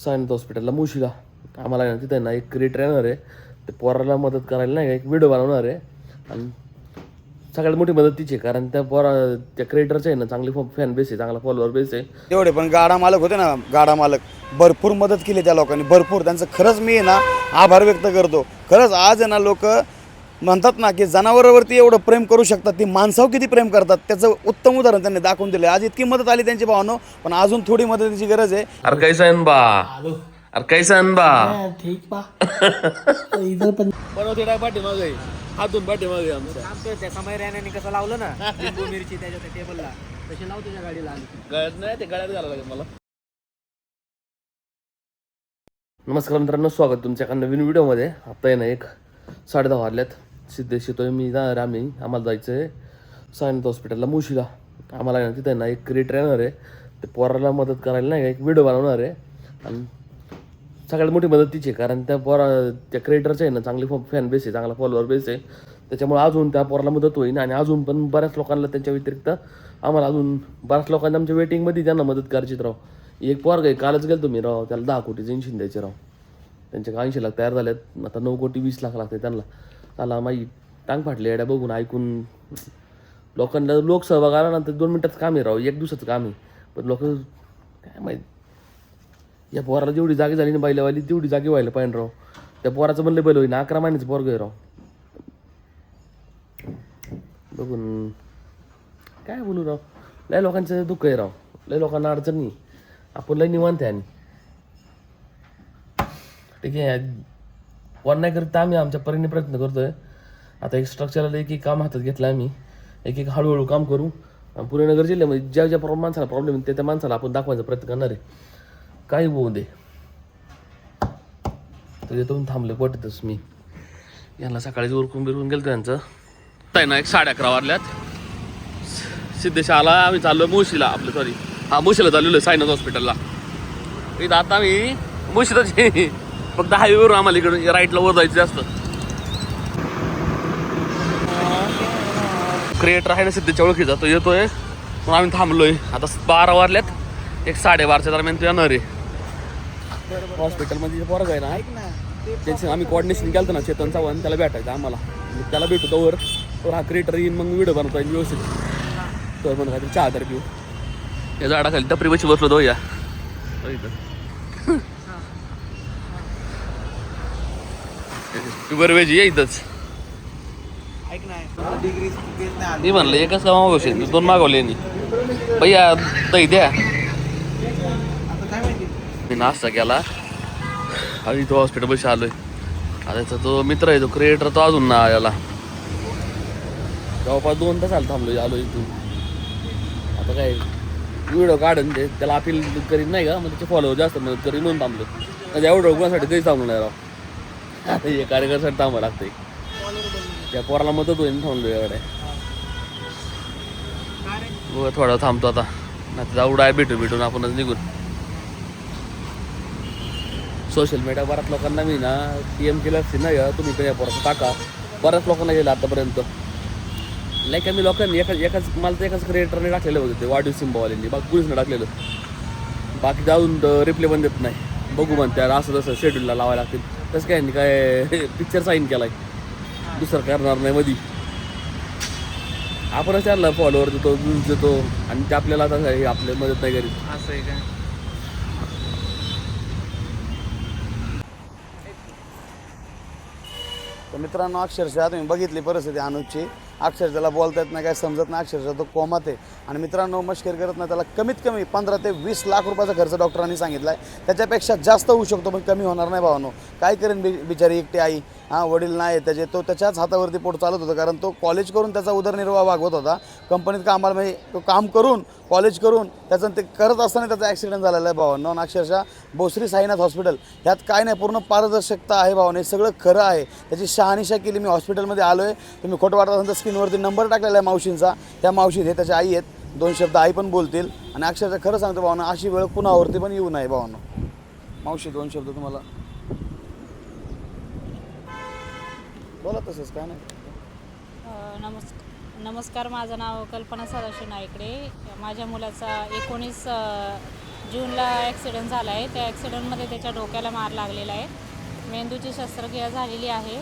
Science हॉस्पिटलला मुशीला आम्हाला आहे ना तिथे ना एक ट्रेनर आहे ते पोराला मदत करायला नाही का एक व्हिडिओ बनवणार आहे आणि सगळ्यात मोठी मदत तिची आहे कारण त्या क्रिएटरचं आहे ना चांगली फॅन बेस आहे चांगला फॉलोअर बेस आहे. तेवढे पण गाडा मालक होते ना, गाडा मालक भरपूर मदत केली त्या लोकांनी, भरपूर त्यांचं खरंच मी आहे ना आभार व्यक्त करतो. खरंच आज आहे ना लोक म्हणतात ना की जनावरांवरती एवढं प्रेम करू शकतात, ती माणसावर किती प्रेम करतात त्याचं उत्तम उदाहरण त्यांनी दाखवून दिलं. आज इतकी मदत आली त्यांची भावनो, पण अजून थोडी मदतीची गरज आहे. अरे कैसा अनबा, अरे कैसा अनबा ठीक बा इधर पण बनवते डाय पाठीमागे हातून पाठीमागे आमच्या आमचं त्या समय राण्याने कसं लावलं ना लिंबू मिरची त्याच्या टेबलला तशी लाव तुझ्या गाडीला आली. गळ्यात नाही ते गळ्यात घालावं लागेल मला. नमस्कार मित्रांनो, स्वागत तुमच्या एका नवीन व्हिडिओमध्ये. आता आहे ना 10:30 वाजल्यात. सिद्धेश येतोय, मी जाणार आम्ही आम्हाला जायचं आहे सायन्स हॉस्पिटलला मुशीला. आम्हाला आहे ना तिथे ना एक ट्रेनर आहे ते पोराला मदत करायला नाही का एक व्हिडिओ बनवणार आहे आणि सगळ्यात मोठी मदत तिची आहे कारण त्या क्रिएटरचं आहे ना चांगली फॅन बेस आहे चांगला फॉलोअर बेस आहे. त्याच्यामुळे अजून त्या पोराला मदत होईल आणि अजून पण बऱ्याच लोकांना त्यांच्या व्यतिरिक्त आम्हाला अजून बऱ्याच लोकांना आमच्या वेटिंगमध्ये त्यांना मदत करायची राव. एक पोरग आहे, कालच गेलो तुम्ही राव, त्याला 10 कोटीचं इन्शिन द्यायचे राव. त्यांचे 80 लाख तयार झाल्यात, आता 9 कोटी 20 लाख लागते त्यांना. त्याला माही टांग फाटले एड्या बघून ऐकून. लोकांना लोकसहभाग आला ना तर 2 मिनिटाचं काम आहे राव, 1 दिवसाचं काम आहे. पण लोक काय माहीत, या पोराला जेवढी जागी झाली ना बैलवाली तेवढी जागी व्हायला पाहिजे राव. त्या पोराचं म्हणलं बैल होईना, 11 महिन्याचं पोरग आहे राव. बघून काय बोलू राव, लय लोकांचं दुःख आहे राव, लय लोकांना अडचण नाही. आपण लय निवांत आहे आणि ठीक आहे. वन नाही करत आम्ही आमच्या परीने प्रयत्न करतोय. आता एक स्ट्रक्चरला एक काम हातात घेतलं आम्ही, एक हळूहळू काम करू. पुणे नगर जिल्ह्यामध्ये ज्या माणसाला प्रॉब्लेम आहे त्या माणसाला आपण दाखवायचा प्रयत्न करणार आहे. काही होऊ दे. तर येतो थांबले पटतच मी यांना सकाळीच उरकून बिरकून गेलो त्यांचं आहे ना 11:30 वाजल्यात. सिद्धेश आला, आम्ही चाललो मुशीला, मुशीला चाललेलो सायन्स हॉस्पिटलला. इथं आता आम्ही मुशीलाच फक्त हायवेवरून आम्हाला इकडे राईटला वर जायचं जास्त. क्रिएटर आहे ना सिद्धेशच्या ओळखीचा, तो येतोय म्हणून आम्ही थांबलोय. आता 12 वाजल्यात, 1:30 दरम्यान तो येणार आहे. हॉस्पिटलमध्ये पोरग आहे ना, त्यांचं आम्ही कोऑर्डिनेशन केलं ना चेतन चव्हाण, त्याला भेटायचं आम्हाला. त्याला भेटू तोवर हा क्रिएटर येईन, मग व्हिडिओ बनवता येईल व्यवस्थित. तर म्हणून काय चहा तर पिऊ. या झाडाखाली टपरी बशी बसलो तो या बरं वेजी या इथंच. ऐक ना डिग्री मी म्हणलं एकच का मागवशील, 2 मागवले भैया दही द्या. मी नाश्ता केला आणि तो हॉस्पिटल बशी आलोय. आता तो मित्र आहे तो क्रिएटर, तो अजून ना याला जवळपास 2 तास आला थांबलो आलो इथून. आता काय व्हिडिओ काढून ते त्याला अपील करीन नाही का, मग त्याचे फॉलोअर जास्त मदत करीन म्हणून थांबलो. म्हणजे एवढं रोखण्यासाठी काही थांबलो नाही राव. आता हे कार्यकर्त्यासाठी थांबावं लागतंय. त्या पोराला मदत होईल थांबलो एवढे. थोडा थांबतो आता, नाही जाऊ डाय भेटून आपणच निघून. सोशल मीडिया बऱ्याच लोकांना मी ना PM केलं असतील ना तुम्ही पण या पोराचं टाका. बऱ्याच लोकांना गेलं आतापर्यंत. लाईक आम्ही लोकांनी मला तर एकाच क्रिएटरने टाकलेलं होतं ते वाढीव सिंबावाल्यांनी, बाकी पोलिसने टाकलेलं. बाकी जाऊन रिप्ले पण देत नाही. बघू म्हणते असं तसं शेड्यूलला लावायला लागतील. तसं काय पिक्चर साईन केलाय, दुसरं करणार नाही मधी. आपणच त्यांना फॉलोअर देतो, व्ह्यूज देतो आणि ते आपल्याला आता आपल्या मदत नाही करीत. असं आहे का? तर मित्रांनो, अक्षरशः तुम्ही बघितली परिस्थिती अनुजची. अक्षरशः त्याला बोलता येत नाही, काय समजत नाही. अक्षरशः तो कोमात आहे. आणि मित्रांनो, मश्कर करत नाही, त्याला कमीत कमी 15 ते 20 लाख रुपयाचा खर्च डॉक्टरांनी सांगितला आहे. त्याच्यापेक्षा जास्त होऊ शकतो, पण कमी होणार नाही भावानो. काय करेन बिचारी एकटी आई, वडील नाही त्याचे. तो त्याच्याच हातावरती पोट चालत होता, कारण तो कॉलेज करून त्याचा उदरनिर्वाह भागवत होता. कंपनीत कामाला म्हणजे तो काम करून कॉलेज करून त्याचं ते करत असताना त्याचा ॲक्सिडेंट झालेला आहे भावांनो. आणि अक्षरशः भोसरी साईनाथ हॉस्पिटल ह्यात काय नाही, पूर्ण पारदर्शकता आहे भावाने, हे सगळं खरं आहे. त्याची शहानिशा केली. मी हॉस्पिटलमध्ये आलो आहे, तुम्ही खोटं वाटत असेल तर स्क्रीनवरती नंबर टाकलेला आहे मावशींचा. त्या मावशी हे त्याच्या आई आहेत, 2 शब्द आई पण बोलतील. आणि अक्षरशः खरं सांगतो भावांनो, अशी वेळ कुणावरती पण येऊ नये भावांनो. मावशी 2 शब्द तुम्हाला बोला. तसंच काय नाही. नमस्कार, माझं नाव कल्पना सदाशिव नाईकडे. माझ्या मुलाचा 19 जूनला ॲक्सिडेंट झाला आहे. त्या ॲक्सिडेंटमध्ये त्याच्या डोक्याला मार लागलेला आहे. मेंदूची शस्त्रक्रिया झालेली आहे.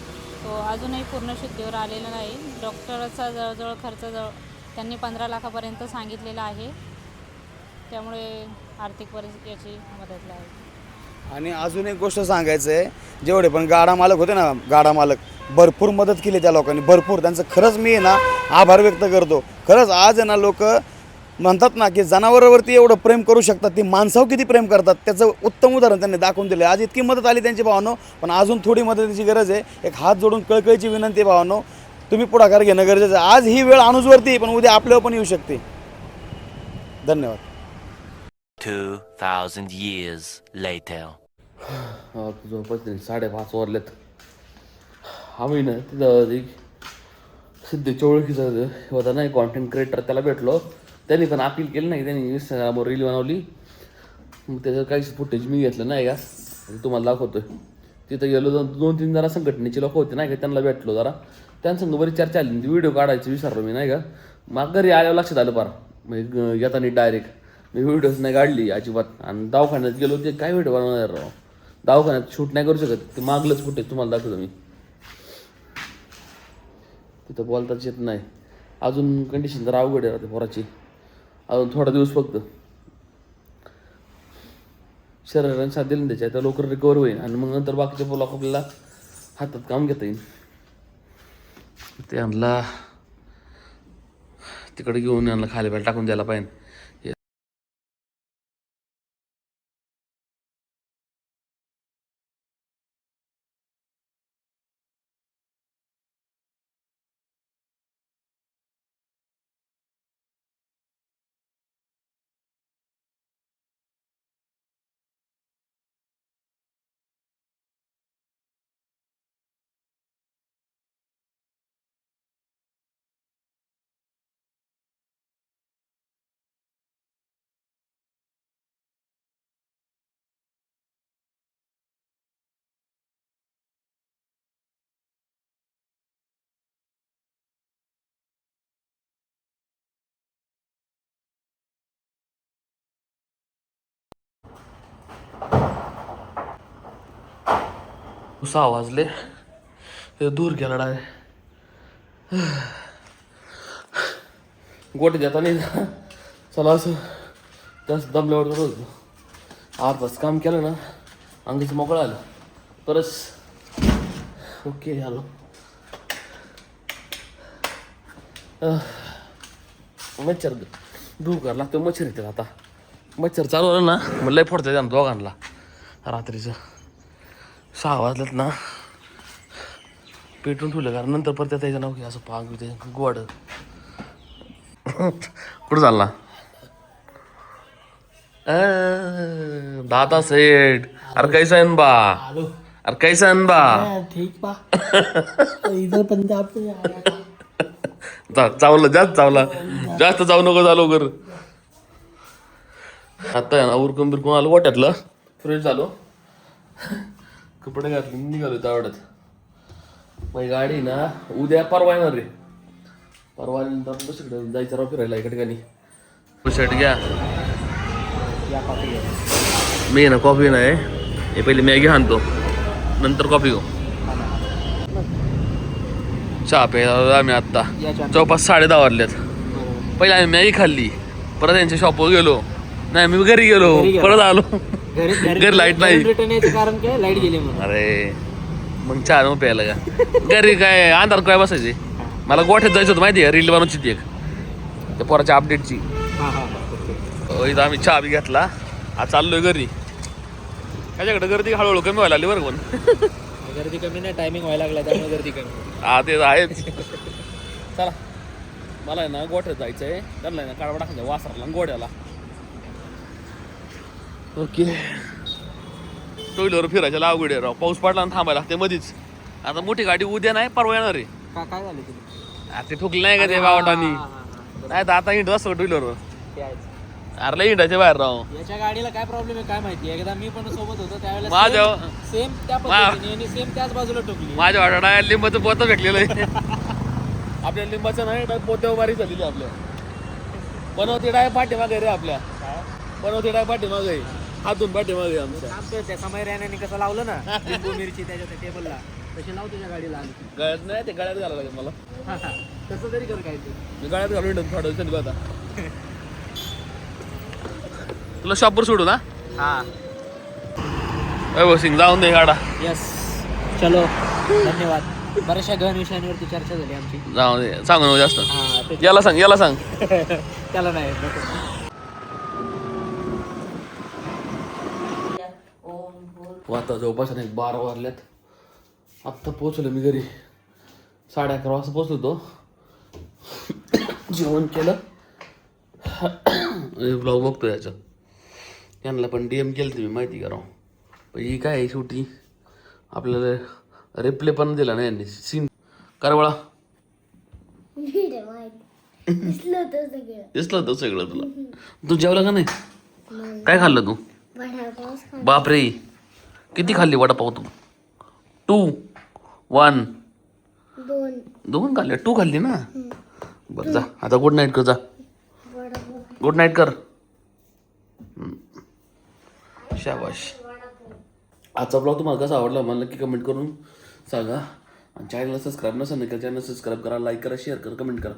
तो अजूनही पूर्ण शुद्धीवर आलेला नाही. डॉक्टरचा जवळजवळ खर्च त्यांनी 15 लाखापर्यंत सांगितलेला आहे. त्यामुळे आर्थिक परिस्थिती याची मदत लागेल. आणि अजून एक गोष्ट सांगायचं आहे, जेवढे पण गाडा मालक होते ना, गाडा मालक भरपूर मदत केली त्या लोकांनी, भरपूर. त्यांचं खरंच मी आहे ना आभार व्यक्त करतो. खरंच आज आहे ना लोक म्हणतात ना की जनावरांवरती एवढं प्रेम करू शकतात, ती माणसावर किती प्रेम करतात त्याचं उत्तम उदाहरण त्यांनी दाखवून दिलं. आज इतकी मदत आली त्यांची भावानो, पण अजून थोडी मदतीची गरज आहे. एक हात जोडून कळकळीची विनंती भावानो, तुम्ही पुढाकार घेणं गरजेचं आहे. आज ही वेळ अनुजवरती, पण उद्या आपल्यावर पण येऊ शकते. धन्यवाद. 2000 years later. झोपच नाही, 5:30 वाजलेत. आम्ही ना तिथं एक सिद्धेच्या ओळखीचा होता ना, कॉन्टेंट क्रिएटर, त्याला भेटलो. त्यांनी पण अपील केलं नाही, त्यांनी इंस्टाग्रामवर रील बनवली. मग त्याचं काहीच फुटेज मी घेतलं नाही का, तुम्हाला दाखवतोय. तिथं गेलो, 2-3 जरा संघटनेचे लोक होते नाही का, त्यांना भेटलो. जरा त्यांच्यासंग बरी चर्चा आली. व्हिडिओ काढायचं विसरलो मी नाही का. मग घरी आल्यावर लक्षात आलं पार, म्हणजे येताना डायरेक्ट मी व्हिडिओज नाही काढली अजिबात. आणि दवाखान्यात गेलो, ते काय व्हिडिओ बनवणार राव, दवाखान्यात शूट नाही करू शकत. ते मागलंच फुटेज तुम्हाला दाखवतो मी. तिथं बोलताच येत नाही. अजून कंडिशन तर अवघड आहे राहते पोराची. अजून थोडा दिवस फक्त शरीराने साथ दिली त्याच्या, त्या लवकर रिकवर होईल. आणि मग नंतर बाकीच्या लोक आपल्याला हातात काम घेता येईल. ते आणला तिकडे घेऊन आणला, खाली बाहेर टाकून द्यायला पाहिजे. सहा वाजले, दूर गेला डाय. गोटे देता नाही चला, असं जास्त दमल्यावर रोज 8 तास काम केलं ना, अंगाचं मोकळं आलं तरच ओके झालो. मच्छर दूर करायला लागतो. मच्छर येतात आता, मच्छर चालवलं ना मग लय फोडतं त्यानं दोघांना. रात्रीचं 6 वाजल्यात ना पेटून ठेवलं, कारण नंतर परत त्याचं नाव की असं पांग ते गोड. कुठं चालला दादा सेठ? अरे कैसा आहे बा? अरे कैसा आहे बा? ठीक बा. इधर पंजाब चावलं जास्त जाऊ नको झालो घर. आता ना उरकून बिरकून आलो, वाट्यातलं फ्रेश झालो, कपडे घातले, निघालो तावड्यात. माझी गाडी ना उद्या परवा येणार रे. परवा नंतर दुसरीकडे जायचं राव फिरायला एका ठिकाणी. शर्ट घ्या. मी ना कॉफी नाही, हे पहिले मॅगी आणतो, नंतर कॉफी घेऊ. चहा प्यायला आम्ही आत्ता जवळपास 10:30 वाजल्यात. पहिले आम्ही मॅगी खाल्ली, परत यांच्या शॉपवर गेलो, नाही मी घरी गेलो, परत आलो. घरी लाईट नाही. रिटर्न यायचं कारण काय, लाईट गेली म्हणून. अरे मग चहा मग प्यायला का घरी काय अंधार काय बसायचे. मला गोठ्यात जायचं होतं माहिती आहे, रील बनवायची ती एक त्या पोराच्या अपडेटची. इथं आम्ही चहा बी घेतला, आज चाललोय घरी. त्याच्याकडे गर्दी हळूहळू कमी व्हायला लागली बरं. पण गर्दी कमी नाही, टायमिंग व्हायला लागला त्यामुळे गर्दी कमी. हा ते आहेच. चला मला आहे ना गोठ्यात जायचं आहे, त्यांना ना काढवा टाकायचं वासराला गोड्याला. ओके टू व्हीलर फिरायच्या अवघड आहे राव. पाऊस पडला ना थांबायला लागते मधीच. आता मोठी गाडी उद्या नाही परवा येणार आहे. काय झालं तुला? ते ठोकले नाही का ते बावटानी, नाही तर आता इंट असतो टू व्हीलरवर. अरे लय इंटाच्या बाहेर राव. याच्या गाडीला काय प्रॉब्लेम आहे काय माहिती. एकदा मी पण सोबत होतो त्यावेळेला माझ्या सेम त्या पद्धतीने आणि सेम त्याच बाजूला टोकली. माझ्या वाटा लिंबाचं पोतं फेकलेलं आहे. आपल्या लिंबाचं नाही पोत्यावर बारीक झालेली आपल्या बनवते डाय पाठीमागे रे आपल्या. बनवते डाय पाठीमागे आहे. हातून पाठीमागे आहे आमच्या. आमचं त्या समय राण्याने कसं लावलं ना लिंबू मिरची त्याच्या त्या टेबलला तशी लाव तुझ्या गाडीला आणखी. गळ्यात नाही ते गळ्यात घालायला लागेल मला. तसं तरी कर काय ते. मी गळ्यात घालून ठेवतो थोडं दिवसांनी आता. तुला शॉपवर सोडू ना हा सिंग जाऊन दे गाडा. यस चलो धन्यवाद. बऱ्याचशा गहन विषयांवरती चर्चा झाली आमची. जाऊ दे सांगू नको जास्त. हा ते याला सांग त्याला नाही नको. आता जवळपास 12 वाजल्यात. आत्ता पोचलो मी घरी. 11:30 वाजता पोचलो तो. जेवण केलं. ब्लॉग बघतो याचं. यांना पण DM केलं तुम्ही माहिती करा. पण ही काय आहे शेवटी आपल्याला रिप्ले पण दिला ना यांनी. सीन कारवळा दिसलं होतं सगळं तुला. तू जेवला का नाही? काय खाल्लं तू? बापरे किती खाल्ली वडापाव तू? 2 1 2 खाल्ले. 2 खाल्ली ना. बरं जा आता गुड नाईट कर. जा गुड नाईट कर. शाबाश. आजचा ब्लॉग तुम्हाला कसा आवडला मला नक्की कमेंट करून सांगा. आणि चॅनलला सबस्क्राईब नसेल ना चॅनल सबस्क्राईब करा, लाईक करा, शेअर करा, कमेंट करा.